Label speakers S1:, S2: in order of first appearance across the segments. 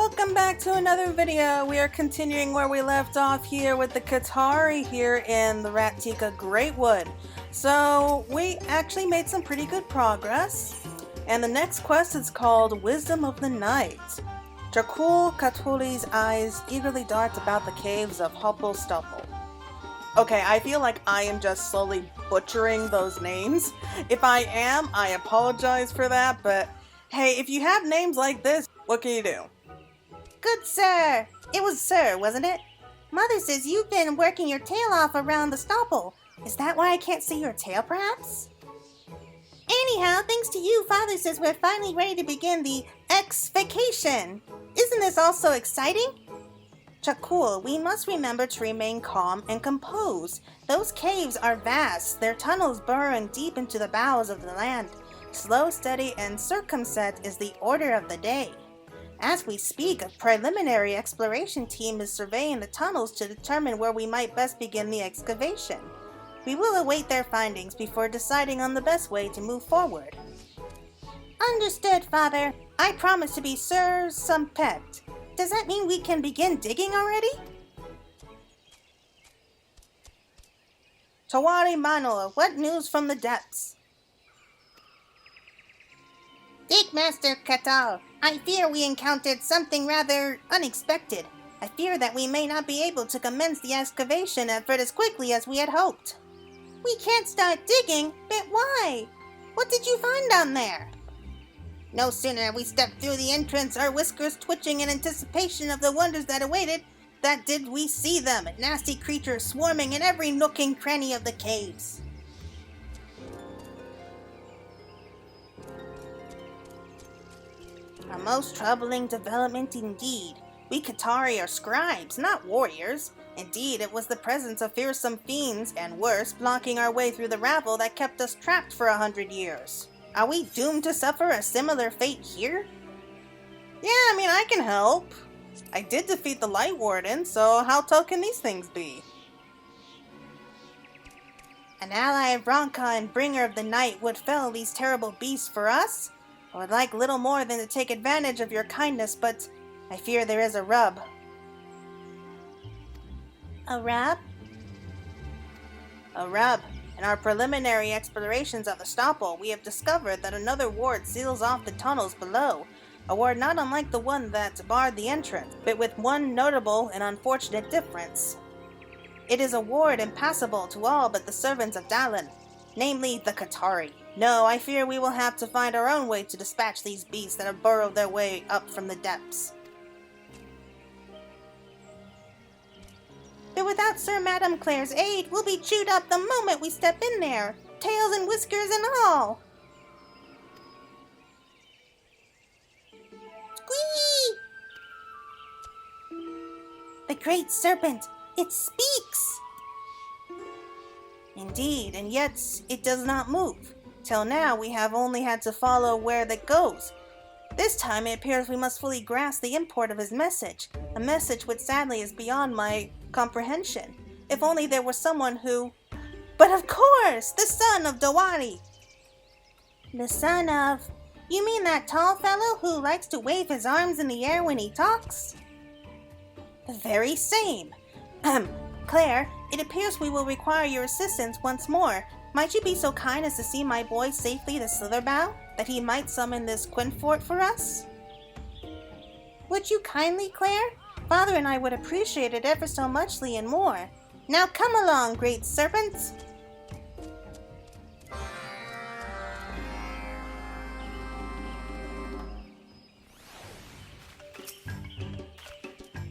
S1: Welcome back to another video. We are continuing where we left off here with the Qitari here in the Ratika Greatwood. So we actually made some pretty good progress. And the next quest is called Wisdom of the Night. Dracul Catuli's eyes eagerly dart about the caves of Hubble Stubble. Okay, I feel like I am just slowly butchering those names. If I am, I apologize for that, but hey, if you have names like this, what can you do?
S2: Good sir! It was sir, wasn't it? Mother says you've been working your tail off around the stopple. Is that why I can't see your tail, perhaps? Anyhow, thanks to you, Father says we're finally ready to begin the X-vacation. Isn't this all so exciting? Dracul, we must remember to remain calm and composed. Those caves are vast, their tunnels burrowing deep into the bowels of the land. Slow, steady, and circumspect is the order of the day. As we speak, a preliminary exploration team is surveying the tunnels to determine where we might best begin the excavation. We will await their findings before deciding on the best way to move forward. Understood, Father. I promise to be Sir Sumpet. Does that mean we can begin digging already?
S1: Tawari Manoa, what news from the depths?
S2: Digmaster Katal, I fear we encountered something rather unexpected. I fear that we may not be able to commence the excavation effort as quickly as we had hoped. We can't start digging, but why? What did you find down there? No sooner had we stepped through the entrance, our whiskers twitching in anticipation of the wonders that awaited, that did we see them, nasty creatures swarming in every nook and cranny of the caves. A most troubling development indeed. We Qitari are scribes, not warriors. Indeed, it was the presence of fearsome fiends, and worse, blocking our way through the rabble that kept us trapped for 100 years. Are we doomed to suffer a similar fate here?
S1: Yeah, I mean, I can help. I did defeat the Light Warden, so how tough can these things be?
S2: An ally of Ronka and bringer of the night would fell these terrible beasts for us? I would like little more than to take advantage of your kindness, but I fear there is a rub. A rub?
S1: A rub. In our preliminary explorations of the stopple, we have discovered that another ward seals off the tunnels below. A ward not unlike the one that barred the entrance, but with one notable and unfortunate difference. It is a ward impassable to all but the servants of Dallin, namely the Qitari. No, I fear we will have to find our own way to dispatch these beasts that have burrowed their way up from the depths.
S2: But without Sir Madame Claire's aid, we'll be chewed up the moment we step in there, tails and whiskers and all. Squee! The great serpent, it speaks!
S1: Indeed, and yet it does not move. Till now, we have only had to follow where that goes. This time, it appears we must fully grasp the import of his message, a message which sadly is beyond my comprehension. If only there were someone who... But of course! The son of Dawari!
S2: The son of... You mean that tall fellow who likes to wave his arms in the air when he talks?
S1: The very same. Claire, it appears we will require your assistance once more. Might you be so kind as to see my boy safely to Slitherbow, that he might summon this Quinfort for us?
S2: Would you kindly, Claire? Father and I would appreciate it ever so muchly and more. Now come along, great serpents.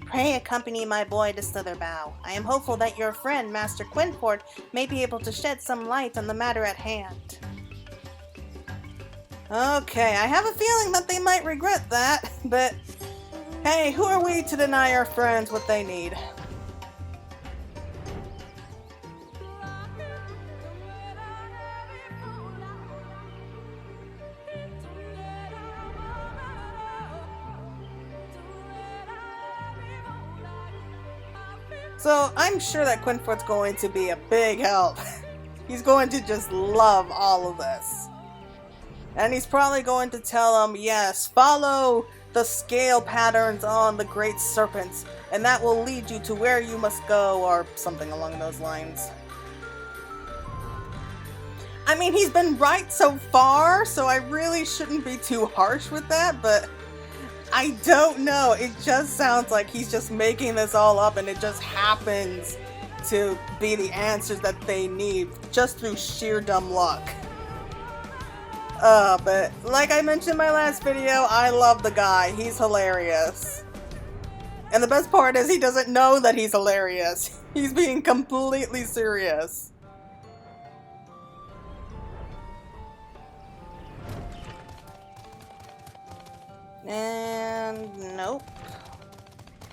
S1: Pray accompany my boy to Slitherbow. I am hopeful that your friend, Master Quinfort, may be able to shed some light on the matter at hand. Okay, I have a feeling that they might regret that, but hey, who are we to deny our friends what they need? So I'm sure that Quinfort's going to be a big help. He's going to just love all of this. And he's probably going to tell them, yes, follow the scale patterns on the great serpents, and that will lead you to where you must go, or something along those lines. I mean, he's been right so far, so I really shouldn't be too harsh with that, but I don't know. It just sounds like he's just making this all up, and it just happens to be the answers that they need just through sheer dumb luck. But like I mentioned in my last video, I love the guy. He's hilarious. And the best part is he doesn't know that he's hilarious. He's being completely serious. And nope.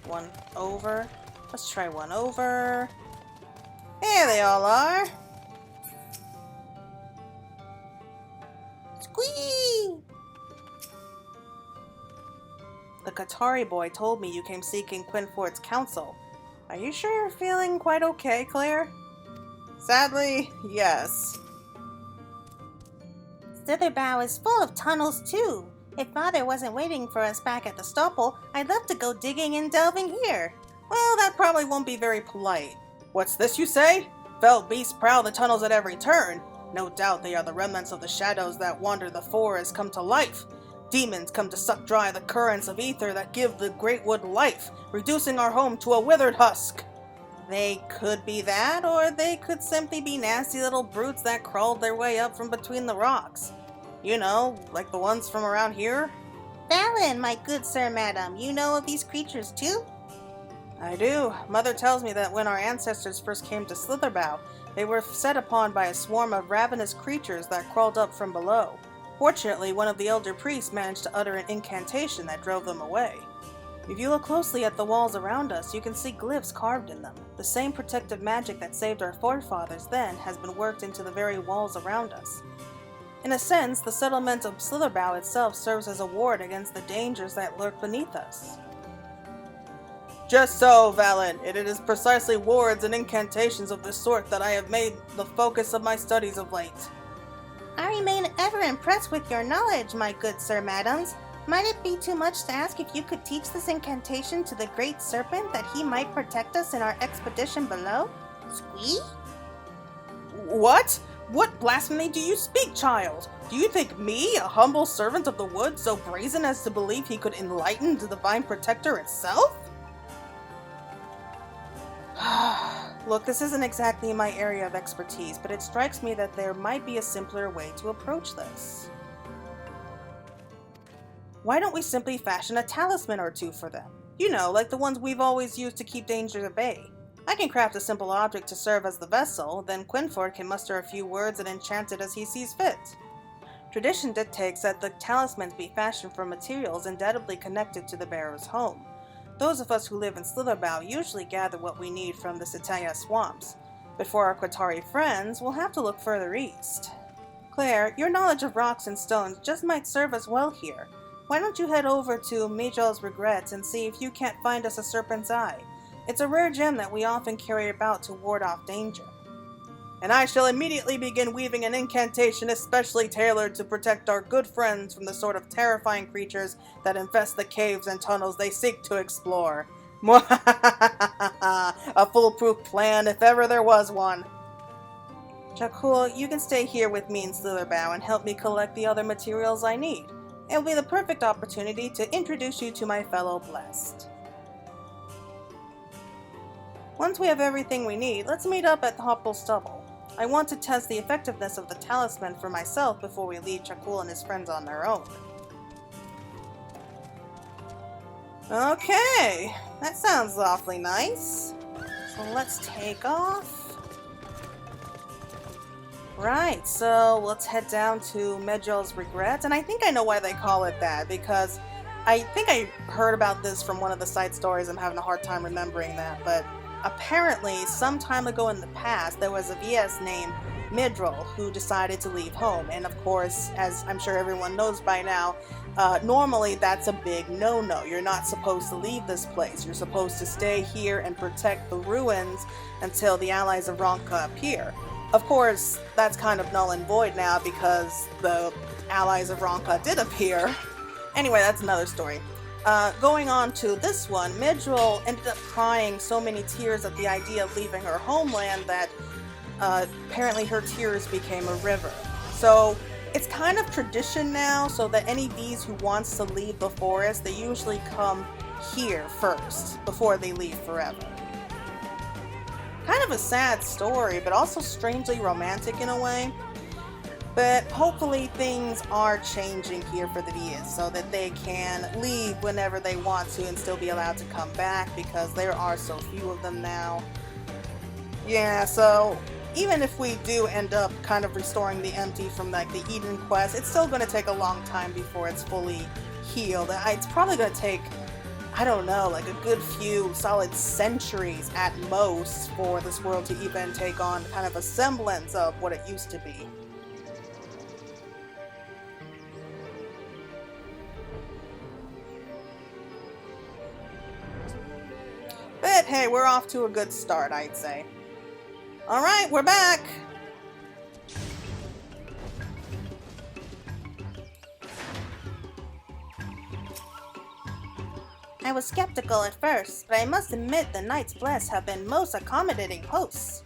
S1: One over. Let's try one over. There they all are.
S2: Squee!
S1: The Qitari boy told me you came seeking Quinford's counsel. Are you sure you're feeling quite okay, Claire? Sadly, yes.
S2: Slitherbow is full of tunnels too. If Father wasn't waiting for us back at the stopple, I'd love to go digging and delving here.
S1: Well, that probably won't be very polite. What's this you say? Fell beasts prowl the tunnels at every turn. No doubt they are the remnants of the shadows that wander the forest come to life. Demons come to suck dry the currents of ether that give the great wood life, reducing our home to a withered husk. They could be that, or they could simply be nasty little brutes that crawled their way up from between the rocks. You know, like the ones from around here?
S2: Valen, my good sir, madam, you know of these creatures too?
S1: I do. Mother tells me that when our ancestors first came to Slitherbow, they were set upon by a swarm of ravenous creatures that crawled up from below. Fortunately, one of the elder priests managed to utter an incantation that drove them away. If you look closely at the walls around us, you can see glyphs carved in them. The same protective magic that saved our forefathers then has been worked into the very walls around us. In a sense, the settlement of Slitherbow itself serves as a ward against the dangers that lurk beneath us. Just so, Valen. It is precisely wards and incantations of this sort that I have made the focus of my studies of late.
S2: I remain ever impressed with your knowledge, my good sir, madams. Might it be too much to ask if you could teach this incantation to the great serpent that he might protect us in our expedition below? Squee?
S1: What? What blasphemy do you speak, child? Do you think me, a humble servant of the wood, so brazen as to believe he could enlighten the divine protector itself? Look, this isn't exactly my area of expertise, but it strikes me that there might be a simpler way to approach this. Why don't we simply fashion a talisman or two for them? You know, like the ones we've always used to keep danger at bay. I can craft a simple object to serve as the vessel, then Quinford can muster a few words and enchant it as he sees fit. Tradition dictates that the talismans be fashioned from materials indelibly connected to the bearer's home. Those of us who live in Slitherbow usually gather what we need from the Citaya swamps, but for our Qitari friends, we'll have to look further east. Claire, your knowledge of rocks and stones just might serve us well here. Why don't you head over to Majal's Regrets and see if you can't find us a serpent's eye? It's a rare gem that we often carry about to ward off danger. And I shall immediately begin weaving an incantation especially tailored to protect our good friends from the sort of terrifying creatures that infest the caves and tunnels they seek to explore. A foolproof plan if ever there was one. Jakul, you can stay here with me in Slitherbow and help me collect the other materials I need. It will be the perfect opportunity to introduce you to my fellow blessed. Once we have everything we need, let's meet up at the Hopple Stubble. I want to test the effectiveness of the talisman for myself before we leave Chakul and his friends on their own. Okay, that sounds awfully nice. So let's take off. Right, so let's head down to Majal's Regrets, and I think I know why they call it that, because I think I heard about this from one of the side stories. I'm having a hard time remembering that, but apparently, some time ago in the past, there was a VS named Midril who decided to leave home. And of course, as I'm sure everyone knows by now, normally that's a big no-no. You're not supposed to leave this place. You're supposed to stay here and protect the ruins until the allies of Ronka appear. Of course, that's kind of null and void now because the allies of Ronka did appear. Anyway, that's another story. Going on to this one, Midril ended up crying so many tears at the idea of leaving her homeland that apparently her tears became a river. So it's kind of tradition now, so that any bees who wants to leave the forest, they usually come here first before they leave forever. Kind of a sad story, but also strangely romantic in a way. But hopefully things are changing here for the bees so that they can leave whenever they want to and still be allowed to come back, because there are so few of them now. Yeah, so even if we do end up kind of restoring the empty from like the Eden quest, it's still going to take a long time before it's fully healed. It's probably going to take, I don't know, like a good few solid centuries at most for this world to even take on kind of a semblance of what it used to be. But hey, we're off to a good start, I'd say. Alright, we're back!
S2: I was skeptical at first, but I must admit the Knights Blessed have been most accommodating hosts.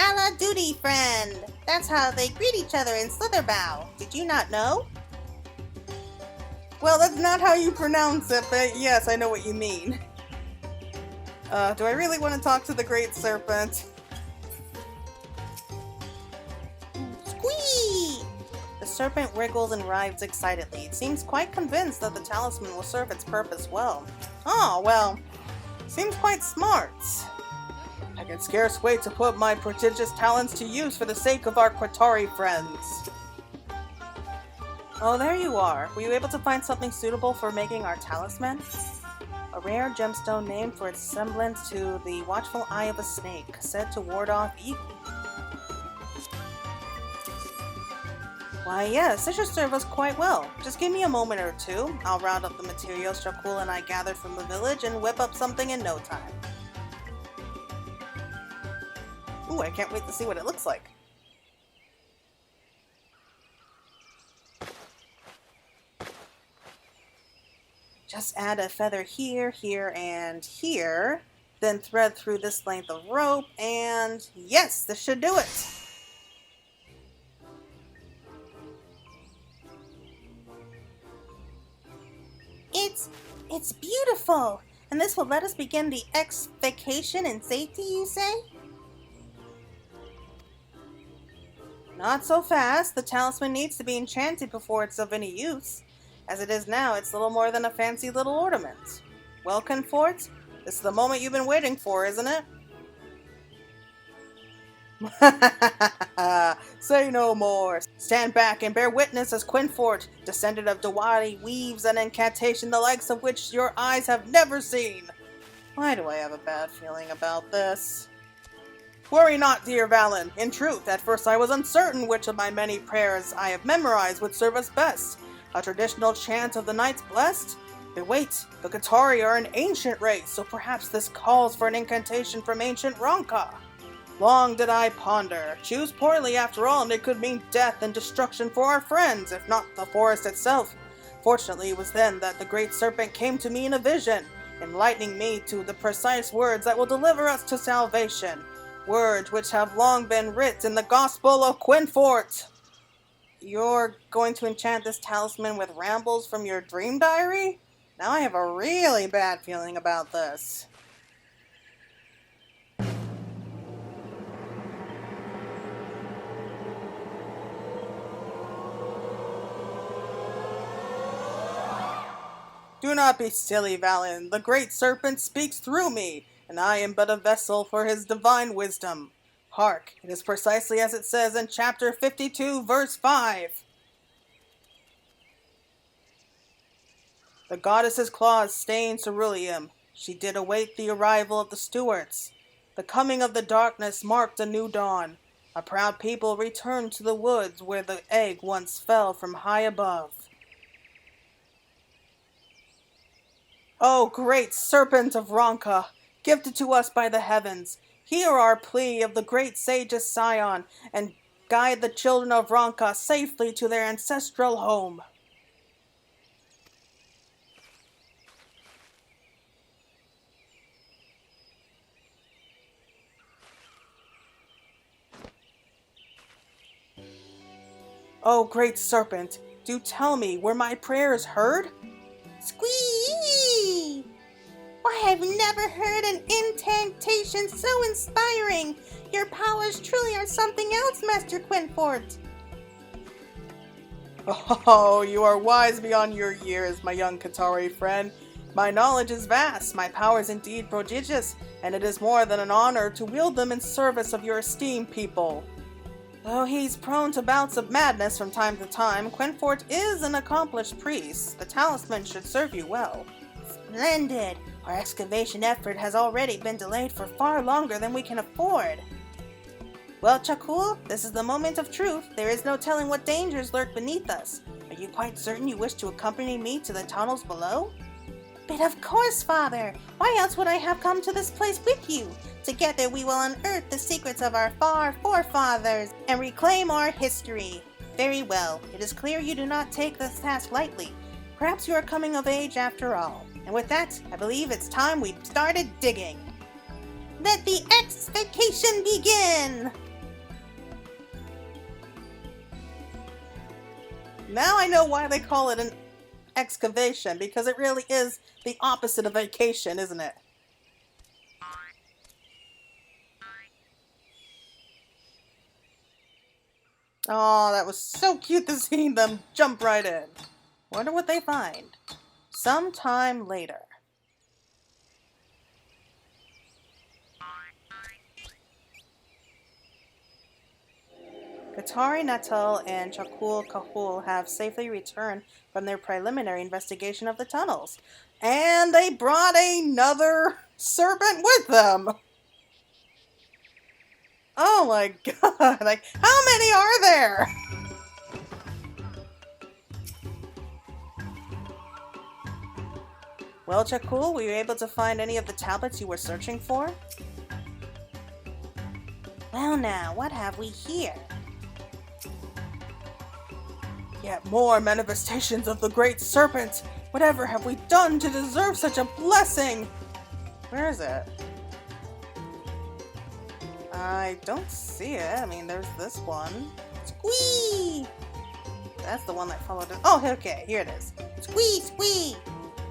S2: A la duty friend! That's how they greet each other in Slitherbow. Did you not know?
S1: Well, that's not how you pronounce it, but yes, I know what you mean. Do I really want to talk to the Great Serpent?
S2: Squee! The serpent wriggles and writhes excitedly. It seems quite convinced that the talisman will serve its purpose well.
S1: Oh, well, seems quite smart. I can scarce wait to put my prodigious talents to use for the sake of our Qitari friends. Oh, there you are. Were you able to find something suitable for making our talisman? A rare gemstone named for its semblance to the watchful eye of a snake, said to ward off evil. Why yes, this should serve us quite well. Just give me a moment or two. I'll round up the materials Shakul and I gathered from the village and whip up something in no time. Ooh, I can't wait to see what it looks like. Just add a feather here, here, and here. Then thread through this length of rope, and yes, this should do it!
S2: It's beautiful! And this will let us begin the vacation in safety, you say?
S1: Not so fast. The talisman needs to be enchanted before it's of any use. As it is now, it's little more than a fancy little ornament. Well, Qinfort, this is the moment you've been waiting for, isn't it? Say no more. Stand back and bear witness as Qinfort, descendant of Dawari, weaves an incantation the likes of which your eyes have never seen. Why do I have a bad feeling about this? Worry not, dear Valen. In truth, at first I was uncertain which of my many prayers I have memorized would serve us best. A traditional chant of the Knights Blessed? But wait, the Qitari are an ancient race, so perhaps this calls for an incantation from ancient Ronka. Long did I ponder. Choose poorly after all, and it could mean death and destruction for our friends, if not the forest itself. Fortunately, it was then that the Great Serpent came to me in a vision, enlightening me to the precise words that will deliver us to salvation. Words which have long been writ in the Gospel of Qinfort. You're going to enchant this talisman with rambles from your dream diary? Now I have a really bad feeling about this. Do not be silly, Valen. The Great Serpent speaks through me, and I am but a vessel for his divine wisdom. Hark, it is precisely as it says in chapter 52, verse 5. The goddess's claws stained ceruleum. She did await the arrival of the stewards. The coming of the darkness marked a new dawn. A proud people returned to the woods where the egg once fell from high above. O great serpent of Ronka, gifted to us by the heavens, hear our plea of the great sage's scion, and guide the children of Ronka safely to their ancestral home. Oh, great serpent, do tell me, were my prayers heard?
S2: Squee! Why, I've never heard an incantation so inspiring! Your powers truly are something else, Master Quinfort!
S1: Oh, you are wise beyond your years, my young Qitari friend. My knowledge is vast, my powers indeed prodigious, and it is more than an honor to wield them in service of your esteemed people. Though he's prone to bouts of madness from time to time, Quinfort is an accomplished priest. The talisman should serve you well.
S2: Splendid! Our excavation effort has already been delayed for far longer than we can afford.
S1: Well, Chakul, this is the moment of truth. There is no telling what dangers lurk beneath us. Are you quite certain you wish to accompany me to the tunnels below?
S2: But of course, Father! Why else would I have come to this place with you? Together we will unearth the secrets of our far forefathers and reclaim our history. Very well. It is clear you do not take this task lightly. Perhaps you are coming of age after all. And with that, I believe it's time we started digging. Let the excavation begin!
S1: Now I know why they call it an excavation, because it really is the opposite of vacation, isn't it? Oh, that was so cute to see them jump right in. Wonder what they find. Sometime later. Qitari Natal and Chakul Kahul have safely returned from their preliminary investigation of the tunnels. And they brought another serpent with them! Oh my god, like, how many are there? Well, Chakul, were you able to find any of the tablets you were searching for?
S2: Well now, what have we here?
S1: Yet more manifestations of the great serpent! Whatever have we done to deserve such a blessing? Where is it? I don't see it. I mean, there's this one.
S2: Squee!
S1: That's the one that followed it. Oh, okay, here it is.
S2: Squee, squee!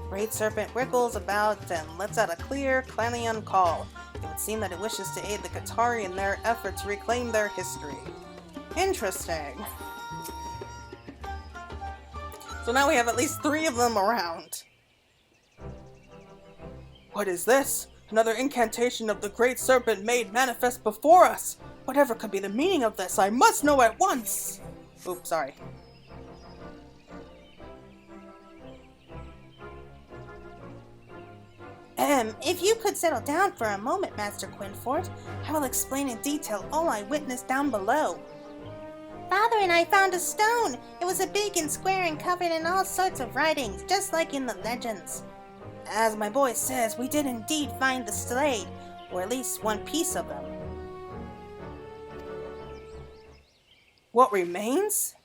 S1: Great serpent wriggles about and lets out a clear, clarion call. It would seem that it wishes to aid the Qitari in their effort to reclaim their history. Interesting. So now we have at least 3 of them around. What is this? Another incantation of the great serpent made manifest before us. Whatever could be the meaning of this, I must know at once. Oops, sorry.
S2: If you could settle down for a moment, Master Quinfort, I will explain in detail all I witnessed down below. Father and I found a stone. It was a big and square and covered in all sorts of writings, just like in the legends. As my boy says, we did indeed find the slate, or at least one piece of them.
S1: What remains?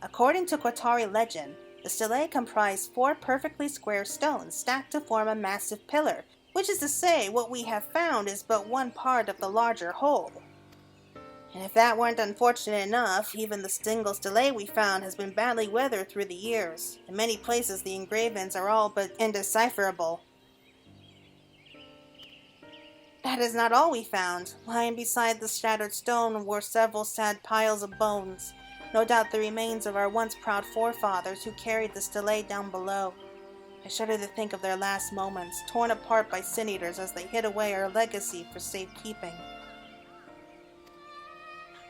S2: According to Qitari legend, the stele comprised 4 perfectly square stones stacked to form a massive pillar, which is to say, what we have found is but one part of the larger whole. And if that weren't unfortunate enough, even the single stele we found has been badly weathered through the years. In many places the engravings are all but indecipherable. That is not all we found. Lying beside the shattered stone were several sad piles of bones. No doubt the remains of our once proud forefathers who carried the stele down below. I shudder to think of their last moments, torn apart by sin-eaters as they hid away our legacy for safekeeping.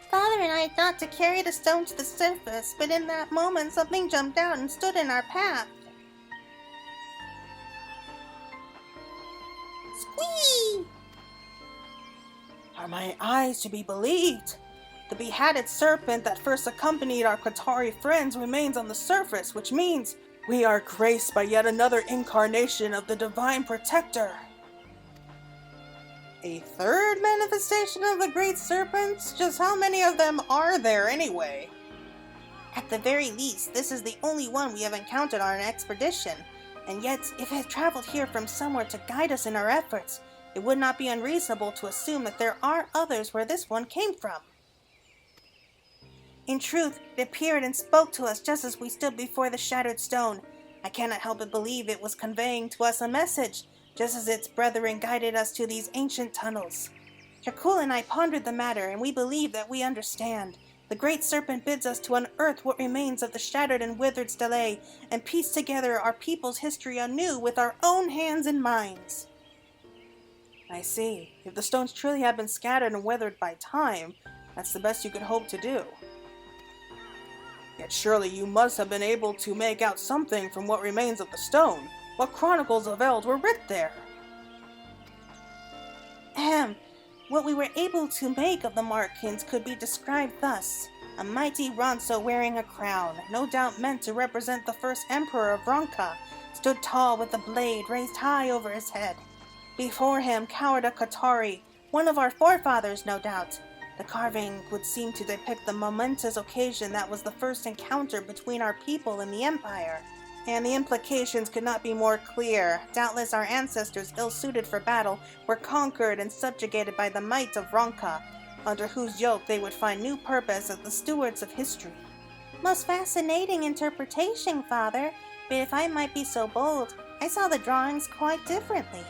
S2: Father and I thought to carry the stone to the surface, but in that moment something jumped out and stood in our path. Squee!
S1: Are my eyes to be believed? The beheaded serpent that first accompanied our Qitari friends remains on the surface, which means we are graced by yet another incarnation of the Divine Protector. A third manifestation of the Great Serpents? Just how many of them are there anyway?
S2: At the very least, this is the only one we have encountered on an expedition. And yet, if it traveled here from somewhere to guide us in our efforts, it would not be unreasonable to assume that there are others where this one came from. In truth, it appeared and spoke to us just as we stood before the shattered stone. I cannot help but believe it was conveying to us a message, just as its brethren guided us to these ancient tunnels. Jakul and I pondered the matter, and we believe that we understand. The great serpent bids us to unearth what remains of the shattered and withered stelae, and piece together our people's history anew with our own hands and minds.
S1: I see. If the stones truly have been scattered and weathered by time, that's the best you could hope to do. Yet surely you must have been able to make out something from what remains of the stone. What chronicles of Eld were writ there?
S2: What we were able to make of the Markins could be described thus. A mighty Ronso wearing a crown, no doubt meant to represent the first emperor of Ronka, stood tall with a blade raised high over his head. Before him cowered a Qitari, one of our forefathers no doubt. The carving would seem to depict the momentous occasion that was the first encounter between our people and the Empire. And the implications could not be more clear. Doubtless our ancestors, ill-suited for battle, were conquered and subjugated by the might of Ronka, under whose yoke they would find new purpose as the stewards of history.
S3: Most fascinating interpretation, Father, but if I might be so bold, I saw the drawings quite differently.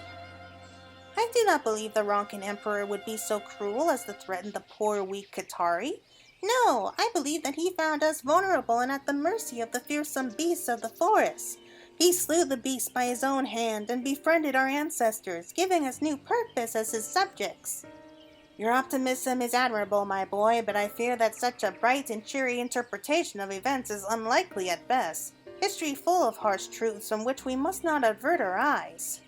S2: I do not believe the Ronkan Emperor would be so cruel as to threaten the poor, weak Qitari. No, I believe that he found us vulnerable and at the mercy of the fearsome beasts of the forest. He slew the beast by his own hand and befriended our ancestors, giving us new purpose as his subjects. Your optimism is admirable, my boy, but I fear that such a bright and cheery interpretation of events is unlikely at best. History full of harsh truths from which we must not avert our eyes.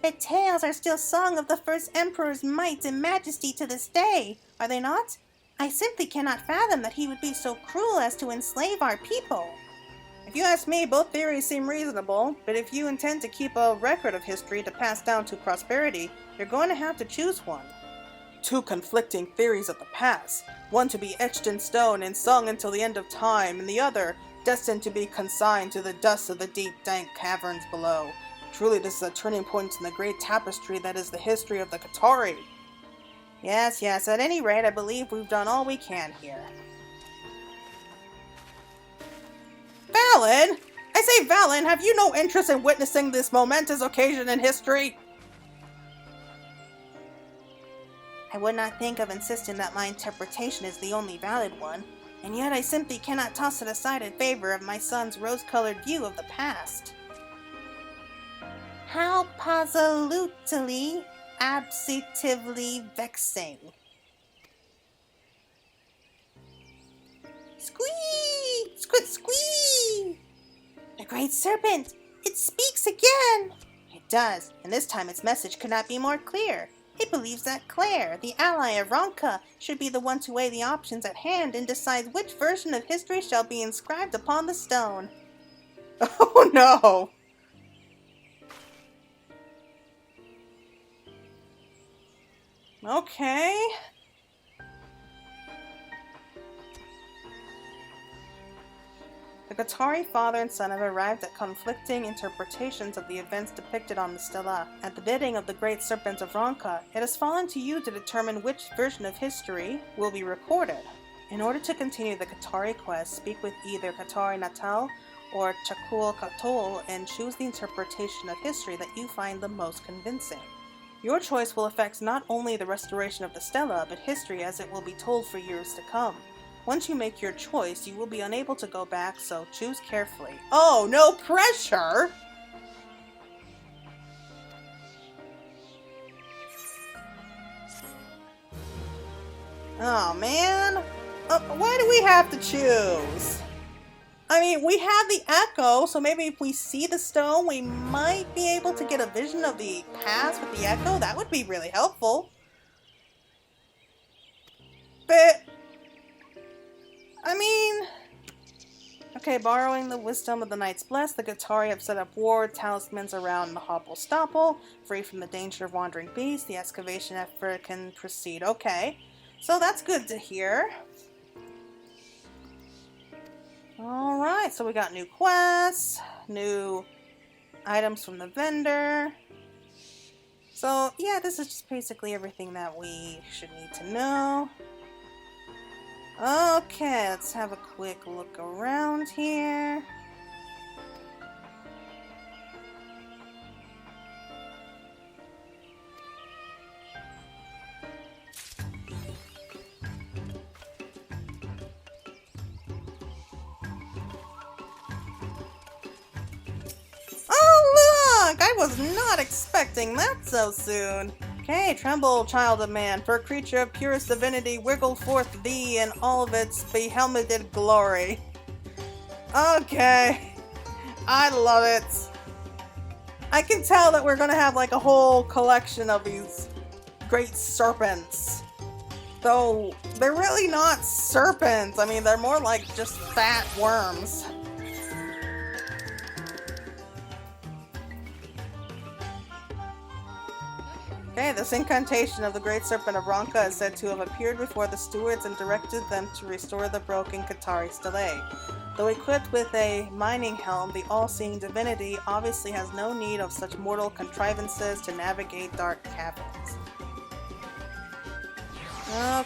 S2: But tales are still sung of the first emperor's might and majesty to this day, are they not? I simply cannot fathom that he would be so cruel as to enslave our people.
S1: If you ask me, both theories seem reasonable, but if you intend to keep a record of history to pass down to posterity, you're going to have to choose one. Two conflicting theories of the past, one to be etched in stone and sung until the end of time, and the other destined to be consigned to the dust of the deep, dank caverns below. Truly, this is a turning point in the great tapestry that is the history of the Qitari. Yes, at any rate, I believe we've done all we can here. Valen! I say, Valen, have you no interest in witnessing this momentous occasion in history?
S2: I would not think of insisting that my interpretation is the only valid one, and yet I simply cannot toss it aside in favor of my son's rose-colored view of the past. How absolutely, abstively vexing. Squee! Squid squee! The great serpent! It speaks again! It does, and this time its message could not be more clear. It believes that Claire, the ally of Ronka, should be the one to weigh the options at hand and decide which version of history shall be inscribed upon the stone.
S1: Oh no! Okay. The Qitari father and son have arrived at conflicting interpretations of the events depicted on the stela. At the bidding of the great serpent of Ronka, it has fallen to you to determine which version of history will be recorded. In order to continue the Qitari quest, speak with either Qitari Natal or Chakul Katol and choose the interpretation of history that you find the most convincing. Your choice will affect not only the restoration of the stela, but history as it will be told for years to come. Once you make your choice, you will be unable to go back, so choose carefully. Oh, no pressure! Oh, man. Why do we have to choose? I mean, we have the echo, so maybe if we see the stone, we might be able to get a vision of the past with the echo. That would be really helpful. But, I mean, okay, borrowing the wisdom of the Knights Blessed, the Qitari have set up ward talismans around the Hobble Stopple, free from the danger of wandering beasts. The excavation effort can proceed. Okay, so that's good to hear. Alright, so we got new quests, new items from the vendor. So, yeah, this is just basically everything that we should need to know. Okay, let's have a quick look around here. Oh, look! I was not expecting that so soon. Okay, tremble, child of man, for a creature of purest divinity wiggle forth thee in all of its behelmeted glory. Okay, I love it. I can tell that we're gonna have like a whole collection of these great serpents. Though, they're really not serpents. I mean, they're more like just fat worms. Okay, this incantation of the Great Serpent of Ronka is said to have appeared before the stewards and directed them to restore the broken Qitari stele. Though equipped with a mining helm, the all-seeing divinity obviously has no need of such mortal contrivances to navigate dark caverns.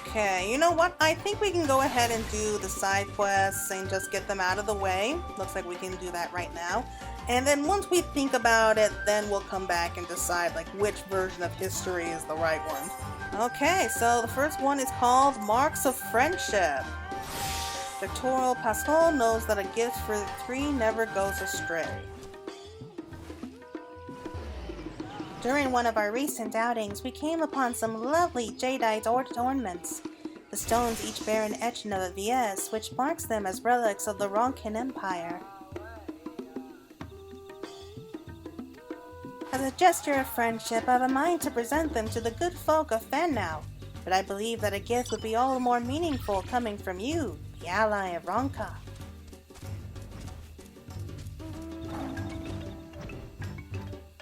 S1: Okay, you know what? I think we can go ahead and do the side quests and just get them out of the way. Looks like we can do that right now. And then once we think about it, then we'll come back and decide like which version of history is the right one. Okay, so the first one is called Marks of Friendship. Doctoral Pascal knows that a gift for the three never goes astray.
S3: During one of our recent outings, we came upon some lovely jadeite ornaments. The stones each bear an etching of a VS, which marks them as relics of the Ronkan Empire. As a gesture of friendship, I have a mind to present them to the good folk of Fannau, but I believe that a gift would be all the more meaningful coming from you, the ally of Ronka.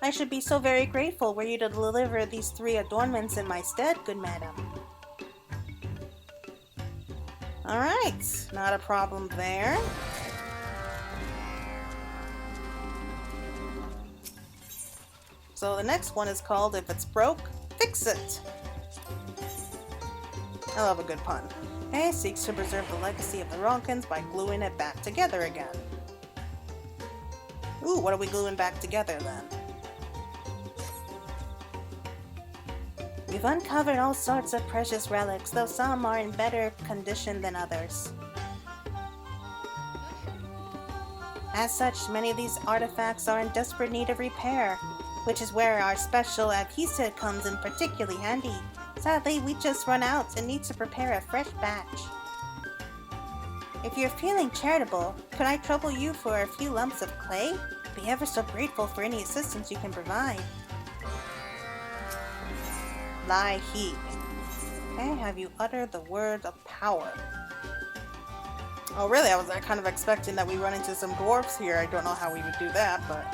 S3: I should be so very grateful were you to deliver these three adornments in my stead, good madam.
S1: Alright, not a problem there. So the next one is called If It's Broke, Fix It. I love a good pun. Okay, seeks to preserve the legacy of the Ronkans by gluing it back together again. Ooh, what are we gluing back together then?
S3: We've uncovered all sorts of precious relics, though some are in better condition than others. As such, many of these artifacts are in desperate need of repair, which is where our special adhesive comes in particularly handy. Sadly, we just run out and need to prepare a fresh batch. If you're feeling charitable, could I trouble you for a few lumps of clay? Be ever so grateful for any assistance you can provide.
S1: Lie he. Okay, have you uttered the word of power? Oh really, I was kind of expecting that we run into some dwarfs here. I don't know how we would do that, but...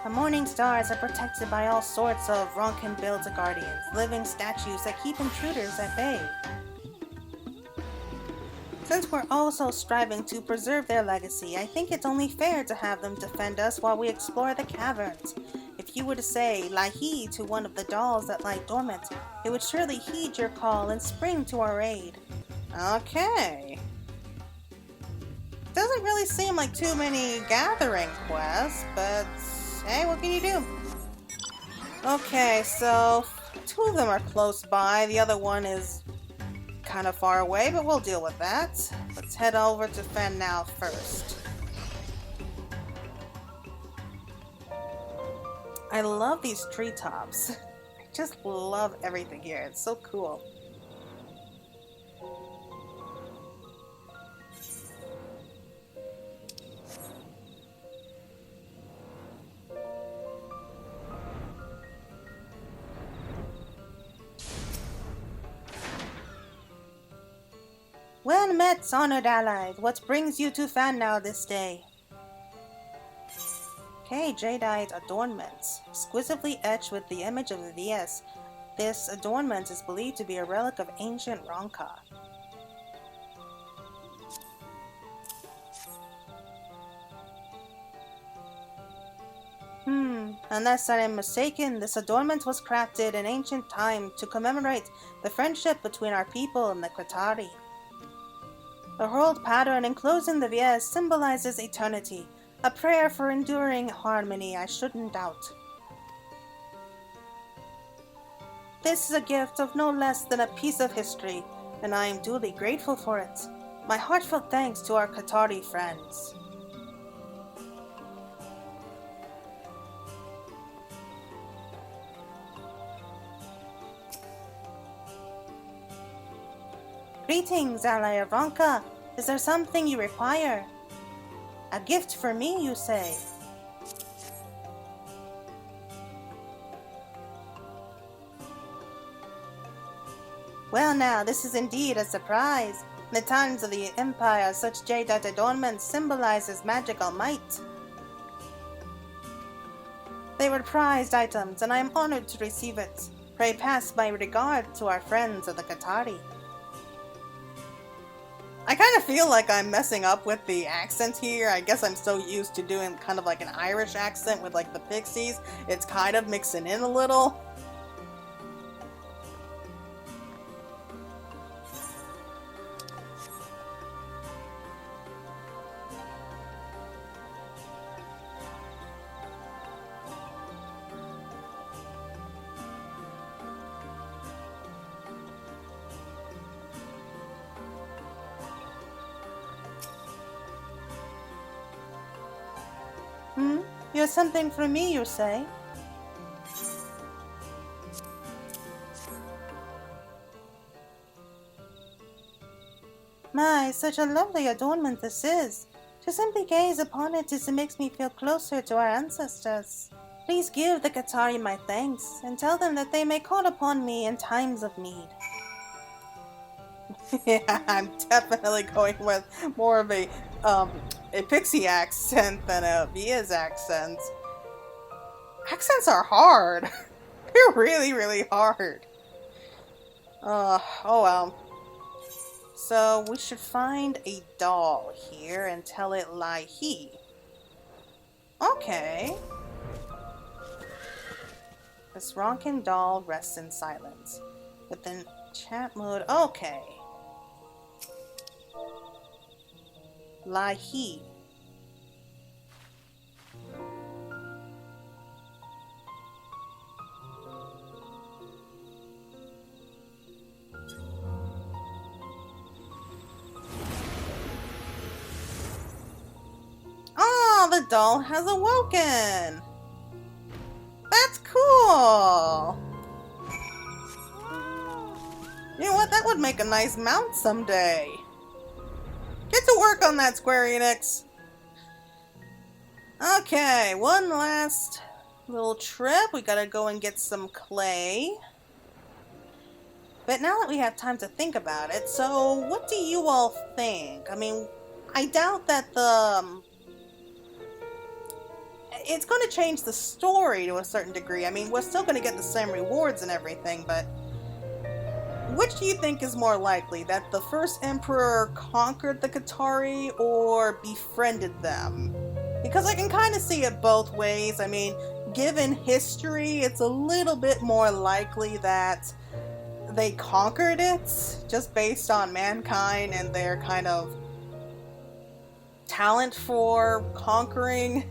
S3: The morning stars are protected by all sorts of Ronkan-built guardians, living statues that keep intruders at bay. Since we're also striving to preserve their legacy, I think it's only fair to have them defend us while we explore the caverns. If you were to say "Lahi" to one of the dolls that lie dormant, it would surely heed your call and spring to our aid.
S1: Okay. Doesn't really seem like too many gathering quests, but hey, what can you do? Okay, so two of them are close by. The other one is kind of far away, but we'll deal with that. Let's head over to Fannau first. I love these treetops. I just love everything here. It's so cool.
S3: Well met, honored allies. What brings you to Fannau this day? Okay, jadeite adornments, exquisitely etched with the image of the VS. This adornment is believed to be a relic of ancient Ronka. Unless I am mistaken, this adornment was crafted in ancient time to commemorate the friendship between our people and the Qitari. The whorled pattern enclosing the vase symbolizes eternity, a prayer for enduring harmony, I shouldn't doubt. This is a gift of no less than a piece of history, and I am duly grateful for it. My heartfelt thanks to our Qitari friends. Greetings, Ally Ivanka. Is there something you require? A gift for me, you say? Well now, this is indeed a surprise. In the times of the Empire, such jadeite adornments symbolizes magical might. They were prized items, and I am honored to receive it. Pray pass my regard to our friends of the Qitari.
S1: I kind of feel like I'm messing up with the accent here. I guess I'm so used to doing kind of like an Irish accent with like the pixies. It's kind of mixing in a little.
S3: You have something for me, you say? My, such a lovely adornment this is. To simply gaze upon it makes me feel closer to our ancestors. Please give the Qitari my thanks, and tell them that they may call upon me in times of need.
S1: Yeah, I'm definitely going with more of a pixie accent than a Via's accent. Accents are hard. They're really, really hard. Oh well. So we should find a doll here and tell it Lahi. Okay. This Ronkin doll rests in silence. Within chat mode, okay. Lahi. Oh, the doll has awoken! That's cool! You know what? That would make a nice mount someday. Get to work on that, Square Enix. Okay, one last little trip. We gotta go and get some clay. But now that we have time to think about it, so what do you all think? I mean, I doubt that it's going to change the story to a certain degree. I mean, we're still going to get the same rewards and everything, but which do you think is more likely? That the first emperor conquered the Qitari or befriended them? Because I can kind of see it both ways. I mean, given history, it's a little bit more likely that they conquered it, just based on mankind and their kind of talent for conquering.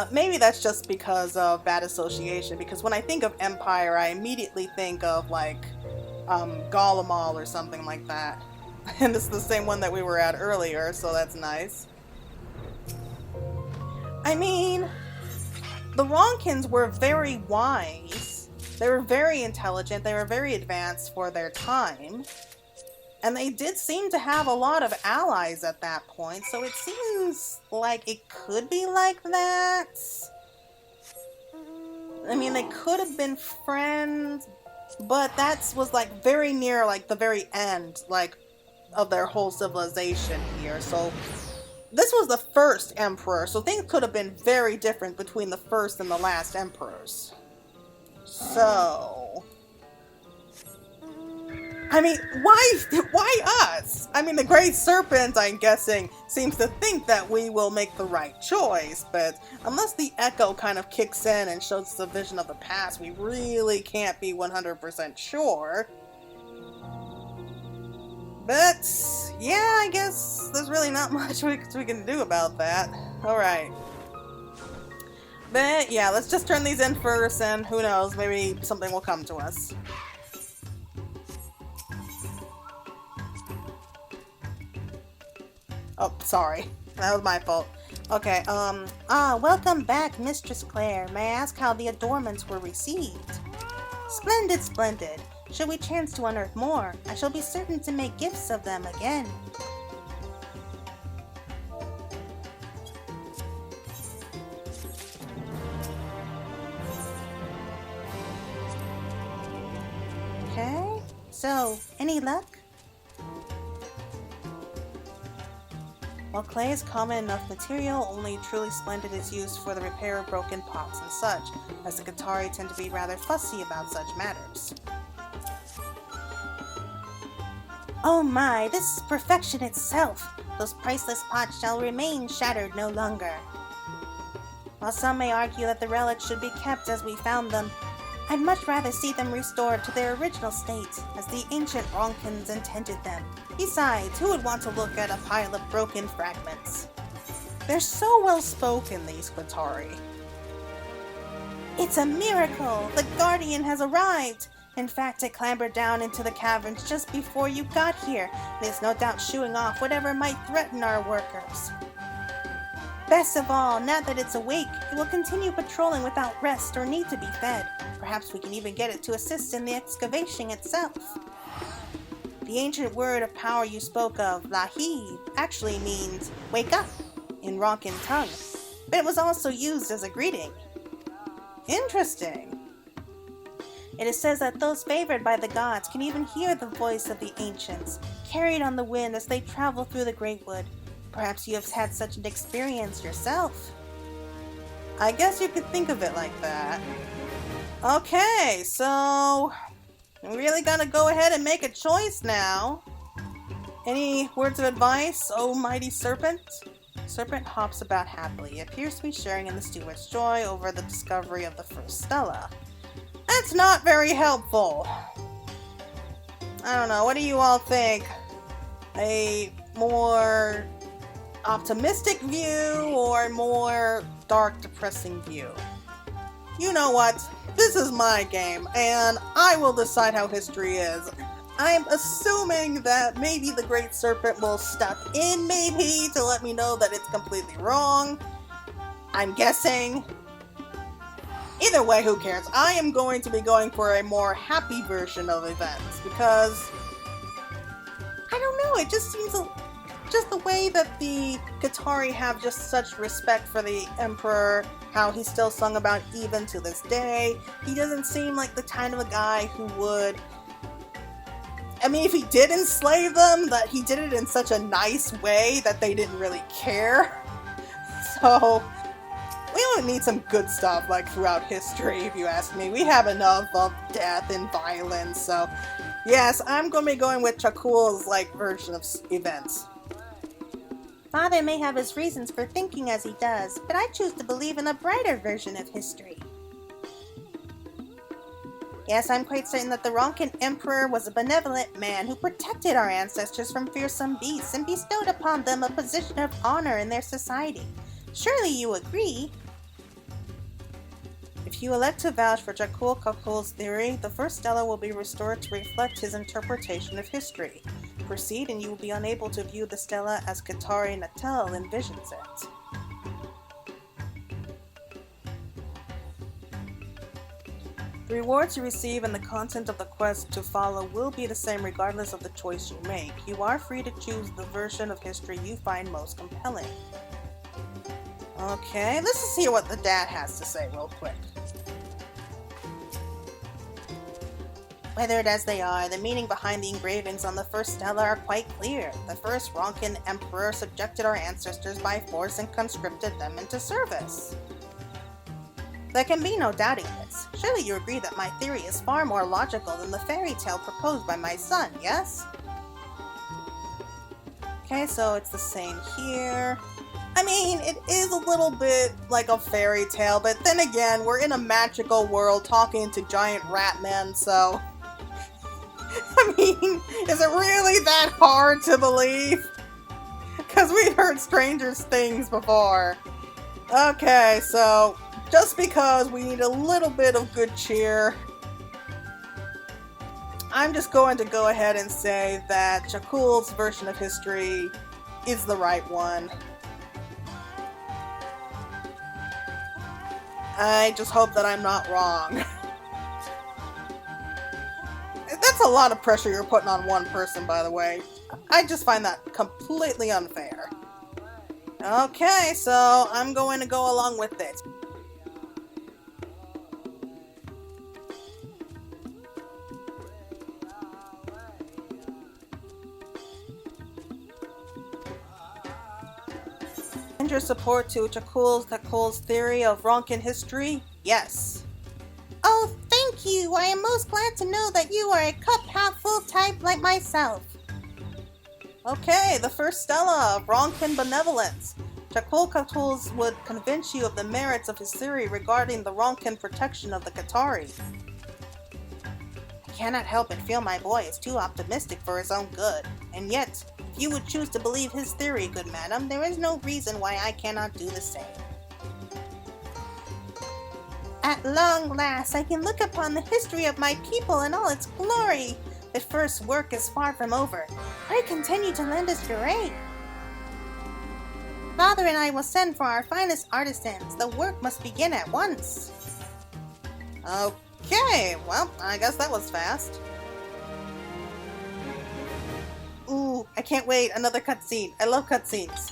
S1: Maybe that's just because of bad association, because when I think of Empire, I immediately think of like Galamal or something like that. And it's the same one that we were at earlier, so that's nice. I mean, the Ronkins were very wise. They were very intelligent. They were very advanced for their time. And they did seem to have a lot of allies at that point, so it seems like it could be like that. I mean, they could have been friends, but that was like very near like the very end, like, of their whole civilization here. So this was the first emperor, so things could have been very different between the first and the last emperors. So, I mean, why us? I mean, the Great Serpent, I'm guessing, seems to think that we will make the right choice, but unless the Echo kind of kicks in and shows us a vision of the past, we really can't be 100% sure. But, yeah, I guess there's really not much we can do about that. Alright. But, yeah, let's just turn these in first, and who knows, maybe something will come to us. Oh, sorry. That was my fault. Okay,
S2: welcome back, Mistress Claire. May I ask how the adornments were received? Splendid, splendid. Should we chance to unearth more, I shall be certain to make gifts of them again. Okay, so, any luck?
S1: While clay is common enough material, only truly splendid is used for the repair of broken pots and such, as the Qitari tend to be rather fussy about such matters.
S2: Oh my, this is perfection itself! Those priceless pots shall remain shattered no longer. While some may argue that the relics should be kept as we found them, I'd much rather see them restored to their original state, as the ancient Ronkins intended them. Besides, who would want to look at a pile of broken fragments?
S1: They're so well spoken, these Qitari.
S2: It's a miracle! The Guardian has arrived! In fact, it clambered down into the caverns just before you got here, and is no doubt shooing off whatever might threaten our workers. Best of all, now that it's awake, it will continue patrolling without rest or need to be fed. Perhaps we can even get it to assist in the excavation itself. The ancient word of power you spoke of, Lahi, actually means wake up in Ronkin tongue, but it was also used as a greeting.
S1: Interesting.
S2: It is said that those favored by the gods can even hear the voice of the ancients, carried on the wind as they travel through the Great Wood. Perhaps you have had such an experience yourself.
S1: I guess you could think of it like that. Okay, so we really gotta go ahead and make a choice now. Any words of advice, oh mighty serpent? Serpent hops about happily. He appears to be sharing in the steward's joy over the discovery of the first stela. That's not very helpful. I don't know, what do you all think? A more optimistic view or more dark, depressing view? You know what? This is my game, and I will decide how history is. I'm assuming that maybe the Great Serpent will step in, maybe, to let me know that it's completely wrong. I'm guessing. Either way, who cares? I am going to be going for a more happy version of events, because I don't know, it just seems just the way that the Qitari have just such respect for the Emperor, how he's still sung about even to this day. He doesn't seem like the kind of a guy who would... I mean, if he did enslave them, that he did it in such a nice way that they didn't really care. So, we would need some good stuff, like, throughout history, if you ask me. We have enough of death and violence, so... Yes, I'm going to be going with Chakul's, like, version of events.
S2: Father may have his reasons for thinking as he does, but I choose to believe in a brighter version of history. Yes, I'm quite certain that the Ronkin Emperor was a benevolent man who protected our ancestors from fearsome beasts and bestowed upon them a position of honor in their society. Surely you agree?
S1: If you elect to vouch for Jakul Kakul's theory, the first stela will be restored to reflect his interpretation of history. Proceed and you will be unable to view the stela as Qitari Natel envisions it. The rewards you receive and the content of the quest to follow will be the same regardless of the choice you make. You are free to choose the version of history you find most compelling. Okay, let's just hear what the dad has to say real quick.
S2: Weathered as they are, the meaning behind the engravings on the first stela are quite clear. The first Ronkin Emperor subjected our ancestors by force and conscripted them into service. There can be no doubting this. Surely you agree that my theory is far more logical than the fairy tale proposed by my son, yes?
S1: Okay, so it's the same here. I mean, it is a little bit like a fairy tale, but then again, we're in a magical world talking to giant rat men, so... I mean, is it really that hard to believe? Because we've heard stranger things before. Okay, so just because we need a little bit of good cheer, I'm just going to go ahead and say that Shakul's version of history is the right one. I just hope that I'm not wrong. That's a lot of pressure you're putting on one person, by the way. I just find that completely unfair. Okay, so I'm going to go along with it. And your support to Chakul's theory of Ronkin history? Yes.
S2: Oh, thank you. I am most glad to know that you are a cup half full type like myself.
S1: Okay, the first Stella of Ronkin benevolence. Chakul would convince you of the merits of his theory regarding the Ronkin protection of the Qitari.
S2: I cannot help but feel my boy is too optimistic for his own good, and yet, if you would choose to believe his theory, good madam, there is no reason why I cannot do the same. At long last, I can look upon the history of my people in all its glory. The first work is far from over. Pray continue to lend us your aid. Father and I will send for our finest artisans. The work must begin at once.
S1: Okay, well, I guess that was fast. Ooh, I can't wait. Another cutscene. I love cutscenes.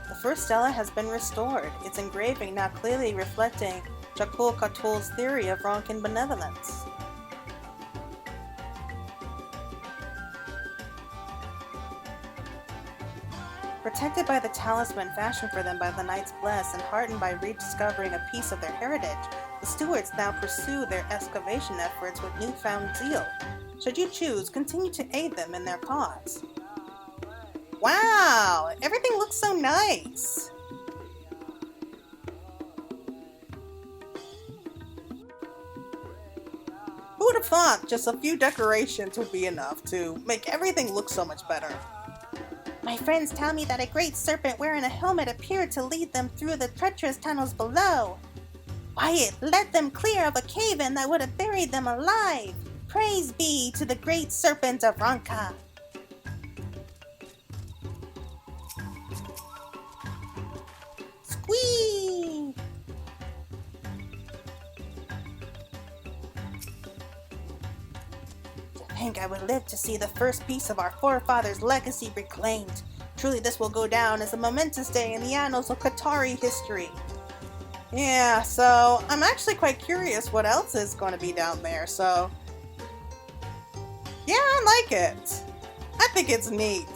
S1: The first stela has been restored, its engraving now clearly reflecting Chakul Katul's theory of Ronkin benevolence. Protected by the talisman fashioned for them by the Knights Blessed and heartened by rediscovering a piece of their heritage, the stewards now pursue their excavation efforts with newfound zeal. Should you choose, continue to aid them in their cause. Wow! Everything looks so nice! Who would have thought just a few decorations would be enough to make everything look so much better?
S2: My friends tell me that a great serpent wearing a helmet appeared to lead them through the treacherous tunnels below. Why, it led them clear of a cave-in that would have buried them alive. Praise be to the great serpent of Ronka. Squee! To think I would live to see the first piece of our forefathers' legacy reclaimed. Truly this will go down as a momentous day in the annals of Qitari history.
S1: Yeah, so I'm actually quite curious what else is going to be down there, so yeah, I like it. I think it's neat.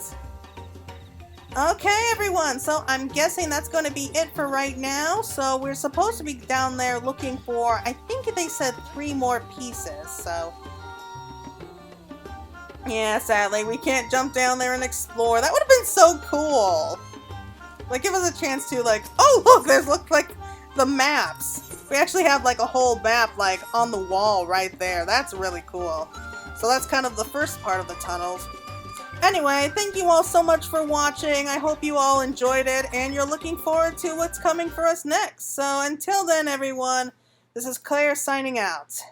S1: Okay, everyone, so I'm guessing that's going to be it for right now. So we're supposed to be down there looking for, I think they said 3 more pieces, so yeah, sadly, we can't jump down there and explore. That would have been so cool. Like, give us a chance to, like, oh, look, there's, look, like, the maps. We actually have, like, a whole map, like, on the wall right there. That's really cool. So that's kind of the first part of the tunnels. Anyway, thank you all so much for watching. I hope you all enjoyed it, and you're looking forward to what's coming for us next. So until then, everyone, this is Claire signing out.